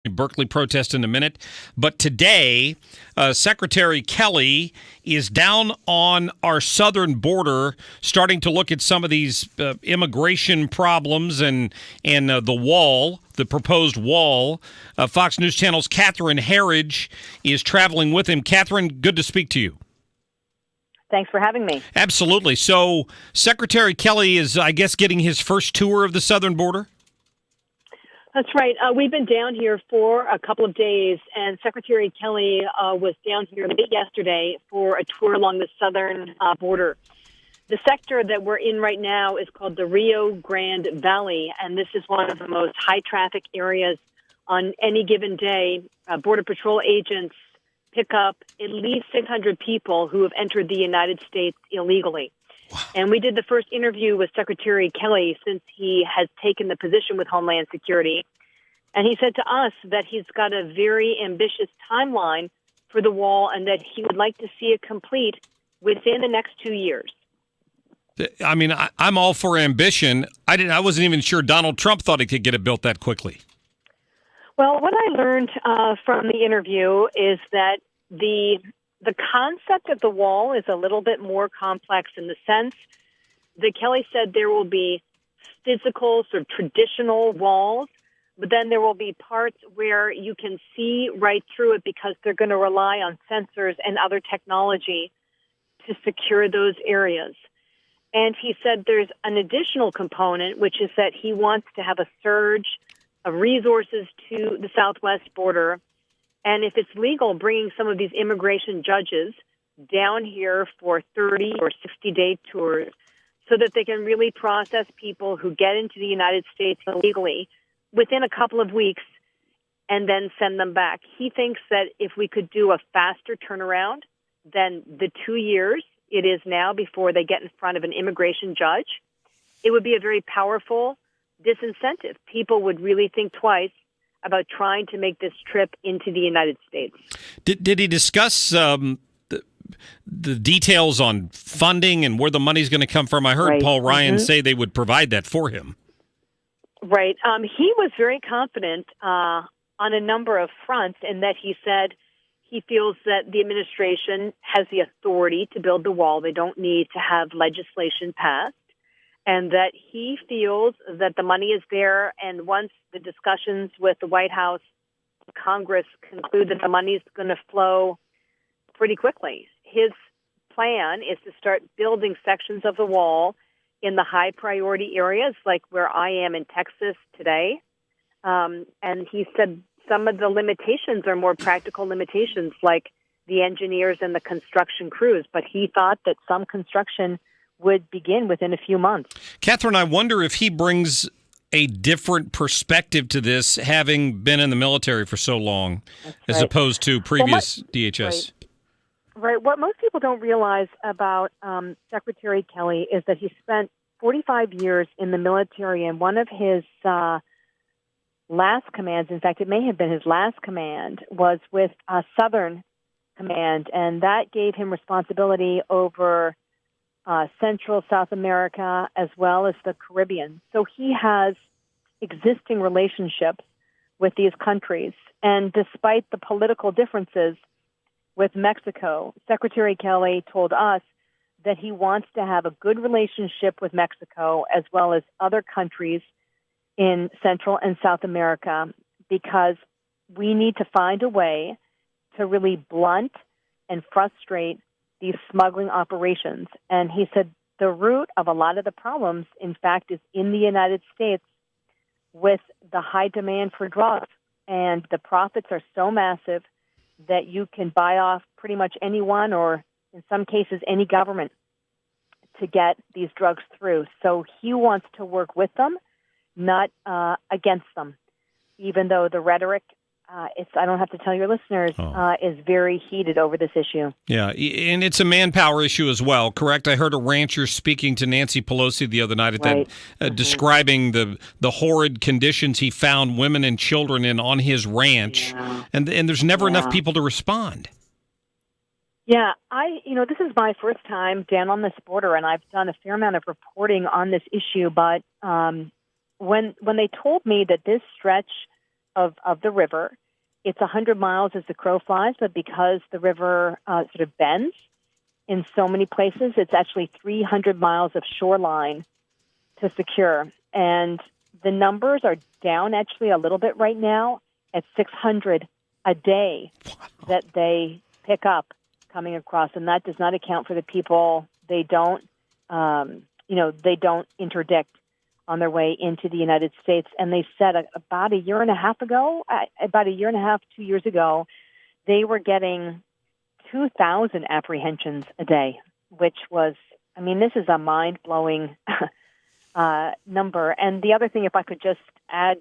Berkeley protest in a minute. But today, Secretary Kelly is down on our southern border, starting to look at some of these immigration problems and the wall, the proposed wall. Fox News Channel's Catherine Herridge is traveling with him. Catherine, good to speak to you. Thanks for having me. Absolutely. So Secretary Kelly is, I guess, getting his first tour of the southern border? That's right. We've been down here for a couple of days, and Secretary Kelly was down here late yesterday for a tour along the southern border. The sector that we're in right now is called the Rio Grande Valley, and this is one of the most high-traffic areas on any given day. Border Patrol agents pick up at least 600 people who have entered the United States illegally. And we did the first interview with Secretary Kelly since he has taken the position with Homeland Security. And he said to us that he's got a very ambitious timeline for the wall and that he would like to see it complete within the next 2 years. I mean, I'm all for ambition. I wasn't even sure Donald Trump thought he could get it built that quickly. Well, what I learned from the interview is that the concept of the wall is a little bit more complex in the sense that Kelly said there will be physical, sort of traditional walls, but then there will be parts where you can see right through it because they're going to rely on sensors and other technology to secure those areas. And he said there's an additional component, which is that he wants to have a surge of resources to the southwest border. And if it's legal, bringing some of these immigration judges down here for 30 or 60-day tours so that they can really process people who get into the United States illegally within a couple of weeks and then send them back. He thinks that if we could do a faster turnaround than the 2 years it is now before they get in front of an immigration judge, it would be a very powerful disincentive. People would really think twice about trying to make this trip into the United States. Did he discuss the details on funding and where the money's going to come from? I heard Paul Ryan say they would provide that for him. Right. He was very confident on a number of fronts in that he said he feels that the administration has the authority to build the wall. They don't need to have legislation passed. And that he feels that the money is there, and once the discussions with the White House, Congress conclude that the money is going to flow pretty quickly. His plan is to start building sections of the wall in the high priority areas, like where I am in Texas today. And he said some of the limitations are more practical limitations, like the engineers and the construction crews. But he thought that some construction would begin within a few months. Catherine, I wonder if he brings a different perspective to this, having been in the military for so long, as opposed to previous DHS. Right. What most people don't realize about Secretary Kelly is that he spent 45 years in the military, and one of his last commands, in fact, it may have been his last command, was with Southern Command, and that gave him responsibility over Central South America as well as the Caribbean. So he has existing relationships with these countries. And despite the political differences with Mexico, Secretary Kelly told us that he wants to have a good relationship with Mexico as well as other countries in Central and South America because we need to find a way to really blunt and frustrate these smuggling operations. And he said the root of a lot of the problems, in fact, is in the United States with the high demand for drugs. And the profits are so massive that you can buy off pretty much anyone or, in some cases, any government to get these drugs through. So he wants to work with them, not against them, even though the rhetoric I don't have to tell your listeners, is very heated over this issue. Yeah, and it's a manpower issue as well, correct? I heard a rancher speaking to Nancy Pelosi the other night at that, describing the horrid conditions he found women and children in on his ranch, and there's never enough people to respond. Yeah, this is my first time down on this border, and I've done a fair amount of reporting on this issue, but when they told me that this stretch of the river. It's 100 miles as the crow flies, but because the river sort of bends in so many places, it's actually 300 miles of shoreline to secure. And the numbers are down actually a little bit right now at 600 a day that they pick up coming across, and that does not account for the people they don't interdict on their way into the United States. And they said about a year and a half, 2 years ago, they were getting 2,000 apprehensions a day, which was, this is a mind-blowing number. And the other thing, if I could just add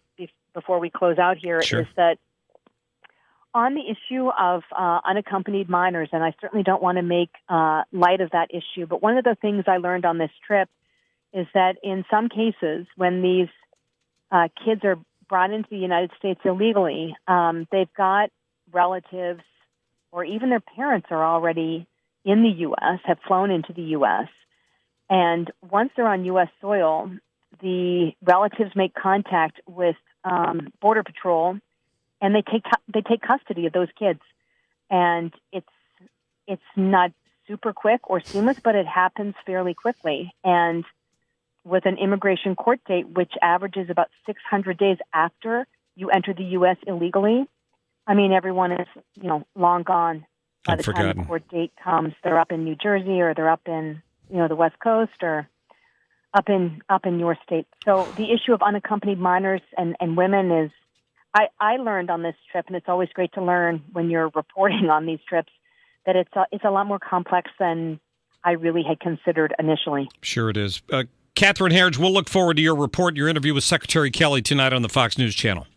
before we close out here, Sure. is that on the issue of unaccompanied minors, and I certainly don't want to make light of that issue, but one of the things I learned on this trip is that in some cases, when these kids are brought into the United States illegally, they've got relatives or even their parents are already in the U.S., have flown into the U.S., and once they're on U.S. soil, the relatives make contact with Border Patrol, and they take custody of those kids. And it's not super quick or seamless, but it happens fairly quickly. And with an immigration court date, which averages about 600 days after you enter the U.S. illegally, everyone is, long gone by the time the court date comes. They're up in New Jersey, or they're up in, the West Coast, or up in your state. So the issue of unaccompanied minors and women is, I learned on this trip, and it's always great to learn when you're reporting on these trips, that it's a lot more complex than I really had considered initially. Sure it is. Catherine Herridge, we'll look forward to your report, your interview with Secretary Kelly tonight on the Fox News Channel.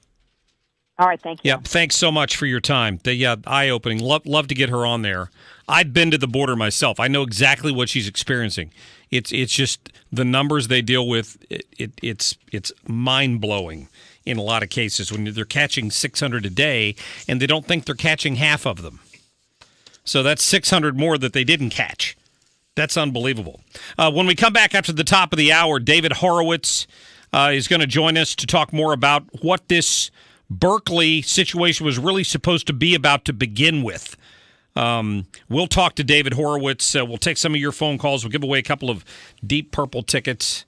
All right, thank you. Yeah, thanks so much for your time. Eye-opening. Love to get her on there. I've been to the border myself. I know exactly what she's experiencing. It's just the numbers they deal with. It's mind-blowing in a lot of cases when they're catching 600 a day and they don't think they're catching half of them. So that's 600 more that they didn't catch. That's unbelievable. When we come back after the top of the hour, David Horowitz is going to join us to talk more about what this Berkeley situation was really supposed to be about to begin with. We'll talk to David Horowitz. We'll take some of your phone calls. We'll give away a couple of Deep Purple tickets.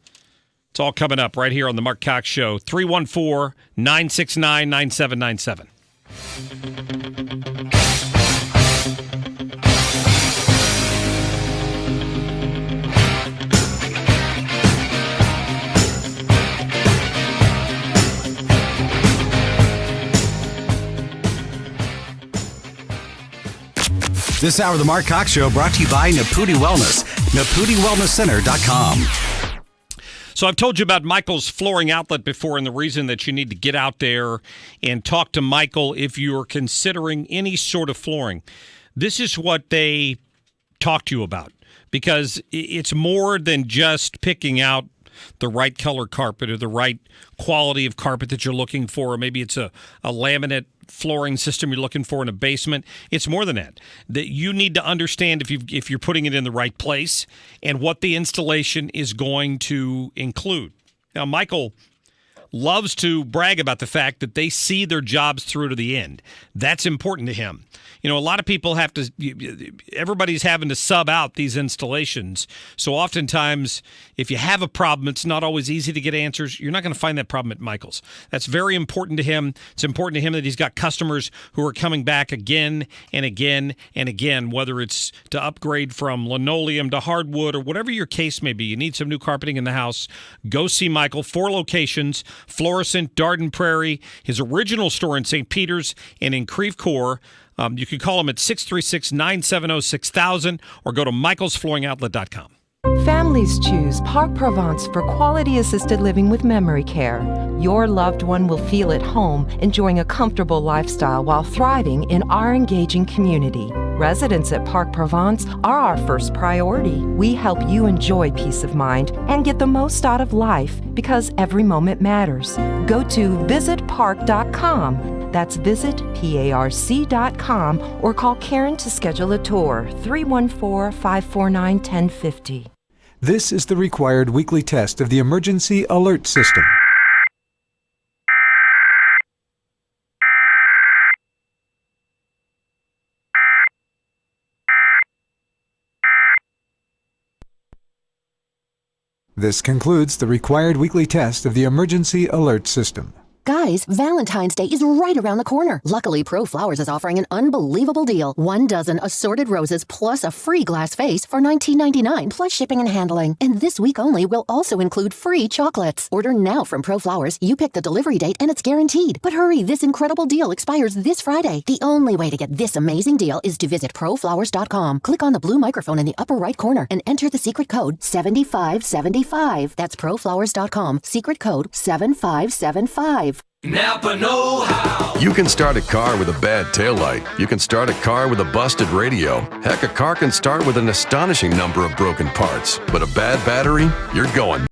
It's all coming up right here on the Mark Cox Show. 314-969-9797. This hour of the Mark Cox Show brought to you by Naputi Wellness, NaputiWellnessCenter.com. So I've told you about Michael's Flooring Outlet before, and the reason that you need to get out there and talk to Michael if you're considering any sort of flooring. This is what they talk to you about, because it's more than just picking out the right color carpet or the right quality of carpet that you're looking for, or maybe it's a laminate flooring system you're looking for in a basement. It's more than that. That you need to understand if you're putting it in the right place and what the installation is going to include. Now, Michael loves to brag about the fact that they see their jobs through to the end. That's important to him. A lot of people everybody's having to sub out these installations. So oftentimes, if you have a problem, it's not always easy to get answers. You're not going to find that problem at Michael's. That's very important to him. It's important to him that he's got customers who are coming back again and again and again, whether it's to upgrade from linoleum to hardwood or whatever your case may be. You need some new carpeting in the house. Go see Michael. 4 locations: Florissant, Darden Prairie, his original store in St. Peter's, and in Creve Coeur. You can call him at 636-970-6000 or go to michaelsflooringoutlet.com. Families choose Park Provence for quality assisted living with memory care. Your loved one will feel at home, enjoying a comfortable lifestyle while thriving in our engaging community. Residents at Park Provence are our first priority. We help you enjoy peace of mind and get the most out of life, because every moment matters. Go to visitpark.com. That's visitparc.com, or call Karen to schedule a tour, 314-549-1050. This is the required weekly test of the emergency alert system. This concludes the required weekly test of the Emergency Alert System. Guys, Valentine's Day is right around the corner. Luckily, Pro Flowers is offering an unbelievable deal. 1 dozen assorted roses plus a free glass vase for $19.99 plus shipping and handling. And this week only will also include free chocolates. Order now from Pro Flowers. You pick the delivery date and it's guaranteed. But hurry, this incredible deal expires this Friday. The only way to get this amazing deal is to visit proflowers.com. Click on the blue microphone in the upper right corner and enter the secret code 7575. That's proflowers.com. Secret code 7575. Napa know-how. You can start a car with a bad taillight. You can start a car with a busted radio. Heck, a car can start with an astonishing number of broken parts. But a bad battery? You're going